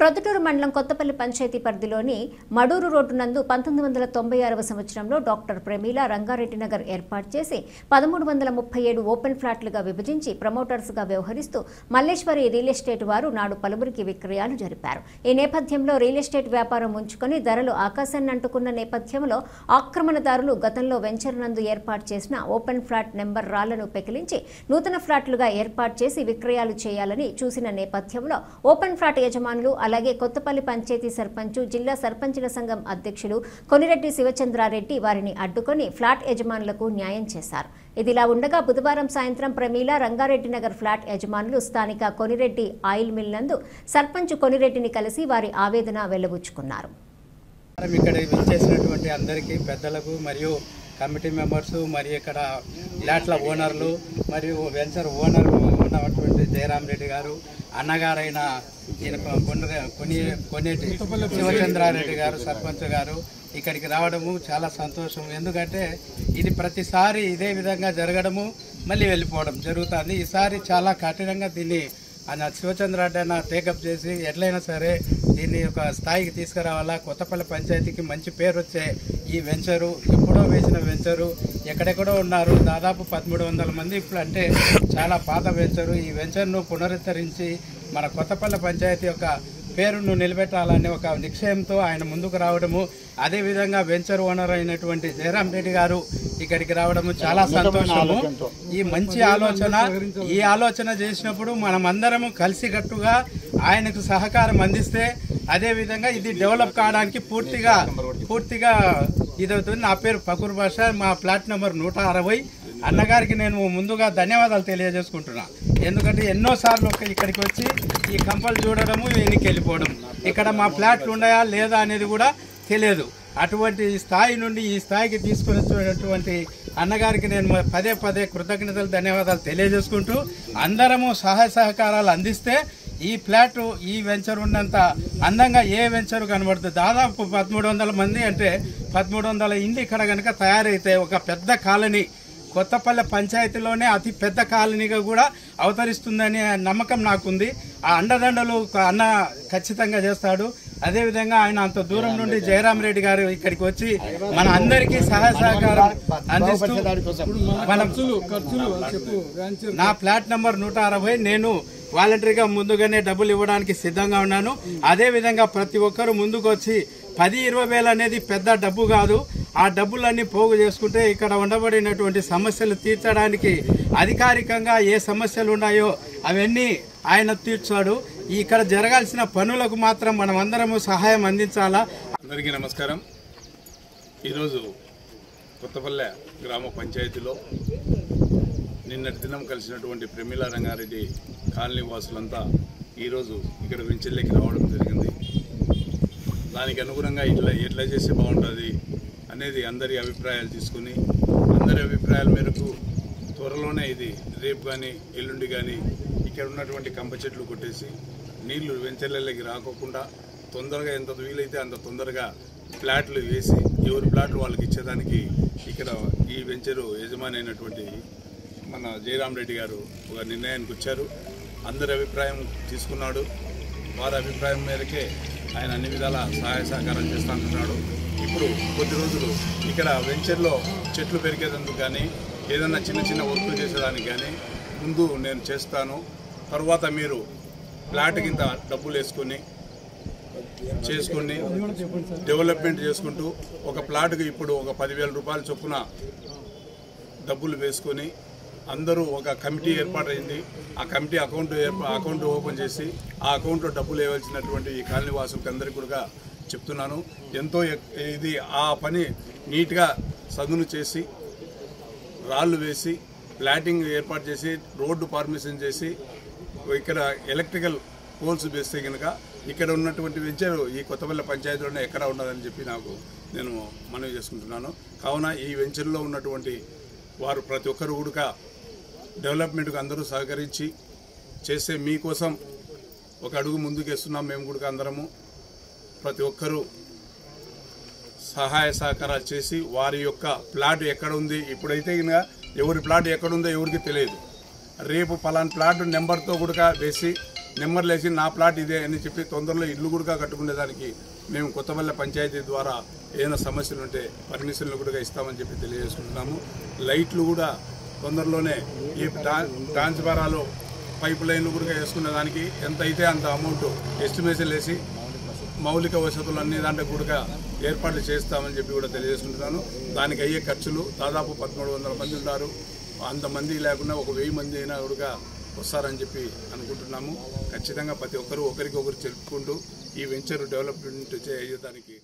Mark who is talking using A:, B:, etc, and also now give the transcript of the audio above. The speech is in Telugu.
A: ప్రొద్దుటూరు మండలం కొత్తపల్లి పంచాయతీ పరిధిలోని మడూరు రోడ్డు నందు 1996వ సంవత్సరంలో డాక్టర్ ప్రమీల రంగారెడ్డి నగర్ ఏర్పాటు చేసి 1337 ఓపెన్ ఫ్లాట్లుగా విభజించి ప్రమోటర్స్గా వ్యవహరిస్తూ మల్లేశ్వరి రియల్ ఎస్టేట్ వారు నాడు పలువురికి విక్రయాలు జరిపారు. ఈ నేపథ్యంలో రియల్ ఎస్టేట్ వ్యాపారం ఉంచుకొని ధరలు ఆకాశాన్ని అంటుకున్న నేపథ్యంలో ఆక్రమణదారులు గతంలో వెంచర్ నందు ఏర్పాటు చేసిన ఓపెన్ ఫ్లాట్ నెంబర్ రాళ్లను పెకిలించి నూతన ఫ్లాట్లుగా ఏర్పాటు చేసి విక్రయాలు చేయాలని చూసిన నేపథ్యంలో ఓపెన్ ఫ్లాట్ యజమానులు అలాగే కొత్తపల్లి పంచాయతీ సర్పంచ్ జిల్లా సర్పంచుల సంఘం అధ్యక్షులు కొనిరెడ్డి శివచంద్రారెడ్డి వారిని అడ్డుకొని ఫ్లాట్ యజమానులకు న్యాయం చేశారు. ఇదిలా ఉండగా బుధవారం సాయంత్రం ప్రమీల రంగారెడ్డి నగర్ ఫ్లాట్ యజమానులు స్థానిక కొనిరెడ్డి ఆయిల్ మిల్ నందు సర్పంచ్ కొనిరెడ్డిని కలిసి వారి ఆవేదన వెల్లబుచ్చుకున్నారు.
B: ఇక్కడ విచ్చేసినటువంటి అందరికీ పెద్దలకు మరియు కమిటీ మెంబర్స్ మరియు ఇక్కడ ఫ్లాట్ల ఓనర్లు మరియు వెంచర్ ఓనర్ ఉన్నటువంటి జయరామ్ రెడ్డి గారు, అన్నగారైన ఈయన కొన్నేటి శివచంద్రారెడ్డి గారు సర్పంచ్ గారు ఇక్కడికి రావడము చాలా సంతోషం. ఎందుకంటే ఇది ప్రతిసారి ఇదే విధంగా జరగడము మళ్ళీ వెళ్ళిపోవడం జరుగుతుంది. ఈసారి చాలా కఠినంగా దీన్ని ఆయన శివచంద్రారెడ్డి అన్న టేకప్ చేసి ఎట్లయినా సరే దీన్ని ఒక స్థాయికి తీసుకురావాలా. కొత్తపల్లి పంచాయతీకి మంచి పేరు వచ్చే ఈ వెంచరు ఎప్పుడో వేసిన వెంచరు ఎక్కడెక్కడో ఉన్నారు. దాదాపు 1300 మంది ఇప్పుడు అంటే చాలా పాత వెంచరు. ఈ వెంచర్ను పునరుద్ధరించి మన కొత్తపల్లి పంచాయతీ యొక్క పేరును నిలబెట్టాలనే ఒక నిశ్చయంతో ఆయన ముందుకు రావడము, అదేవిధంగా వెంచర్ ఓనర్ అయినటువంటి జయరామ్ రెడ్డి గారు ఇక్కడికి రావడము చాలా సంతోషము. ఈ మంచి ఈ ఆలోచన చేసినప్పుడు మనమందరము కలిసికట్టుగా ఆయనకు సహకారం అందిస్తే అదేవిధంగా ఇది డెవలప్ కావడానికి పూర్తిగా ఇదవుతుంది. నా పేరు పకూర్ భాష, మా ఫ్లాట్ నెంబర్ 160. అన్నగారికి నేను ముందుగా ధన్యవాదాలు తెలియజేసుకుంటున్నా. ఎందుకంటే ఎన్నోసార్లు ఇక్కడికి వచ్చి ఈ కంపలు చూడడము వెనక్కి వెళ్ళిపోవడం, ఇక్కడ మా ఫ్లాట్లు ఉన్నాయా లేదా అనేది కూడా తెలియదు. అటువంటి స్థాయి నుండి ఈ స్థాయికి తీసుకుని వచ్చినటువంటి అన్నగారికి నేను పదే కృతజ్ఞతలు ధన్యవాదాలు తెలియజేసుకుంటూ అందరము సహాయ సహకారాలు అందిస్తే ఈ ఫ్లాట్ ఈ వెంచర్ ఉన్నంత అందంగా ఏ వెంచర్ కనబడుతుంది. దాదాపు 1300 మంది అంటే 1300 ఇండ్లు ఇక్కడ కనుక తయారైతే ఒక పెద్ద కాలనీ కొత్తపల్లి పంచాయతీలోనే అతి పెద్ద కాలనీగా కూడా అవతరిస్తుందనే నమ్మకం నాకుంది. ఆ అండదండలు అన్న ఖచ్చితంగా చేస్తాడు. అదేవిధంగా ఆయన అంత దూరం నుండి జయరామ్ రెడ్డి గారు ఇక్కడికి వచ్చి మన అందరికీ సహాయ సహకారం అందిస్తూ నా ఫ్లాట్ నెంబర్ 160 నేను వాలంటరీగా ముందుగానే డబ్బులు ఇవ్వడానికి సిద్ధంగా ఉన్నాను. అదేవిధంగా ప్రతి ఒక్కరూ ముందుకు వచ్చి 10-20 వేలు అనేది పెద్ద డబ్బు కాదు. ఆ డబ్బులన్నీ పోగు చేసుకుంటే ఇక్కడ ఉండబడినటువంటి సమస్యలు తీర్చడానికి అధికారికంగా ఏ సమస్యలు ఉన్నాయో అవన్నీ ఆయన తీర్చాడు. ఇక్కడ జరగాల్సిన పనులకు మాత్రం మనం అందరము సహాయం అందించాలా.
C: అందరికీ నమస్కారం. ఈరోజు కొత్తపల్లె గ్రామ పంచాయతీలో నిన్నటి దినం కలిసినటువంటి ప్రమీల రంగారెడ్డి కాలనీ వాసులంతా ఈరోజు ఇక్కడ వెంచర్లోకి రావడం జరిగింది. దానికి అనుగుణంగా ఎట్లా చేస్తే బాగుంటుంది అనేది అందరి అభిప్రాయాలు తీసుకుని అందరి అభిప్రాయాల మేరకు త్వరలోనే ఇది రేపు కానీ ఎల్లుండి కానీ ఇక్కడ ఉన్నటువంటి కంప చెట్లు కొట్టేసి నీళ్లు వెంచర్లలోకి రాకోకుండా తొందరగా ఎంత వీలైతే అంత తొందరగా ఫ్లాట్లు వేసి ఎవరి ఫ్లాట్లు వాళ్ళకి ఇచ్చేదానికి ఇక్కడ ఈ వెంచరు యజమాని అయినటువంటి మన జయరామ్ రెడ్డి గారు ఒక నిర్ణయానికి వచ్చారు. అందరి అభిప్రాయం తీసుకున్నాడు. వారి అభిప్రాయం మేరకే ఆయన అన్ని విధాల సహాయ సహకారం చేస్తూ అంటున్నాడు. ఇప్పుడు కొద్ది రోజులు ఇక్కడ వెంచర్లో చెట్లు పెరిగేందుకు కానీ ఏదన్నా చిన్న వర్కులు చేసేదానికి కానీ ముందు నేను చేస్తాను. తర్వాత మీరు ఫ్లాట్ కింద డబ్బులు వేసుకొని డెవలప్మెంట్ చేసుకుంటూ ఒక ప్లాట్కి ఇప్పుడు ఒక 10,000 రూపాయల చొప్పున డబ్బులు వేసుకొని అందరూ ఒక కమిటీ ఏర్పాటైంది. ఆ కమిటీ అకౌంట్ ఓపెన్ చేసి ఆ అకౌంట్లో డబ్బులు వేయవలసినటువంటి ఈ కాలనీ వాసులకు అందరికీ కూడా చెప్తున్నాను. ఎంతో ఇది ఆ పని నీట్గా సదును చేసి రాళ్ళు వేసి ప్లాటింగ్ ఏర్పాటు చేసి రోడ్డు పర్మిషన్ చేసి ఇక్కడ ఎలక్ట్రికల్ పోల్స్ వేస్తే కనుక ఇక్కడ ఉన్నటువంటి వెంచర్ ఈ కొత్తపల్లి పంచాయతీలోనే ఎక్కడ ఉండదని చెప్పి నేను మనవి చేసుకుంటున్నాను. కావున ఈ వెంచర్లో ఉన్నటువంటి వారు ప్రతి ఒక్కరు కూడా డెవలప్మెంట్కు అందరూ సహకరించి చేస్తే మీకోసం ఒక అడుగు ముందుకేస్తున్నాం. మేము కూడా అందరము ప్రతి ఒక్కరూ సహాయ సహకారాలు చేసి వారి యొక్క ప్లాట్ ఎక్కడ ఉంది ఇప్పుడైతే ఎవరి ప్లాట్ ఎక్కడుందో ఎవరికి తెలియదు. రేపు పలానా ప్లాట్ నెంబర్తో కూడా వేసి నెంబర్లేసి నా ప్లాట్ ఇదే అని చెప్పి తొందరలో ఇల్లు కూడా కట్టుకునేదానికి మేము కొత్తపల్లె పంచాయతీ ద్వారా ఏదైనా సమస్యలు ఉంటే పర్మిషన్లు కూడా ఇస్తామని చెప్పి తెలియజేసుకుంటున్నాము. లైట్లు కూడా తొందరలోనే ఈ ట్రాన్స్ఫారాలు పైప్ లైన్లు కూడా వేసుకునే దానికి ఎంత అయితే అంత అమౌంట్ ఎస్టిమేషన్ వేసి మౌలిక వసతులు అన్ని దాంట్లో కూడా ఏర్పాట్లు చేస్తామని చెప్పి కూడా తెలియజేసుకుంటున్నాను. దానికి అయ్యే ఖర్చులు దాదాపు 1300 మంది ఉన్నారు. అంతమంది లేకుండా 1000 మంది అయినా కూడా వస్తారని చెప్పి అనుకుంటున్నాము. ఖచ్చితంగా ప్రతి ఒక్కరు ఒకరికొకరు చెప్పుకుంటూ ఈ వెంచర్ డెవలప్మెంట్ చేయడానికి